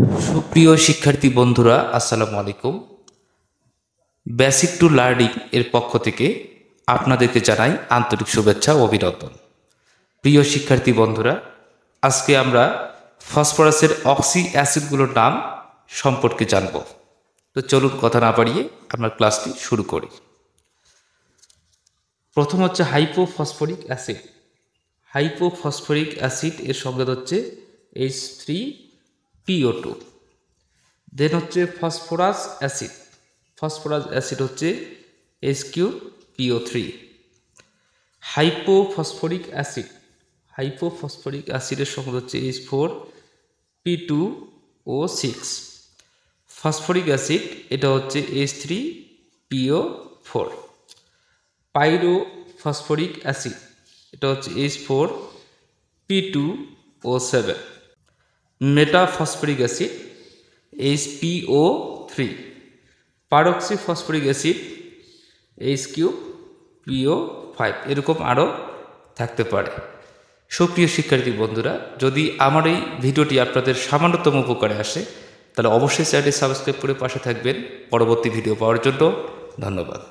সুপ্রিয় শিক্ষার্থী বন্ধুরা, আসসালামু আলাইকুম। বেসিক টু লার্নিং এর পক্ষ থেকে আপনাদেরকে জানাই আন্তরিক শুভেচ্ছা ও অভিনন্দন। প্রিয় শিক্ষার্থী বন্ধুরা, আজকে আমরা ফসফরাসের অক্সি অ্যাসিডগুলোর নাম সম্পর্কে জানব। তো চলুন কথা না বাড়িয়ে আমরা ক্লাসটি শুরু করি। প্রথম হচ্ছে হাইপোফসফরিক অ্যাসিড। হাইপোফসফরিক অ্যাসিড এর সংজ্ঞা হচ্ছে H3PO2। দেন হচ্ছে ফসফরাস অ্যাসিড। ফসফরাস অ্যাসিড হচ্ছে H3PO3। হাইপোফসফরিক অ্যাসিড। হাইপোফসফরিক অ্যাসিডের সংজ্ঞা হচ্ছে H4P2O6। ফসফরিক অ্যাসিড এটা হচ্ছে H3PO4। পাইরোফসফরিক অ্যাসিড এটা হচ্ছে H4P2O7। Metaphosphoric acid HPO3। Peroxyphosphoric acid HQ PO5। এরকম আরও থাকতে পারে। সুপ্রিয় শিক্ষার্থী বন্ধুরা, যদি আমার এই ভিডিওটি আপনাদের সামান্যতম উপকারে আসে তাহলে অবশ্যই চ্যানেলটি সাবস্ক্রাইব করে পাশে থাকবেন পরবর্তী ভিডিও পাওয়ার জন্য। ধন্যবাদ।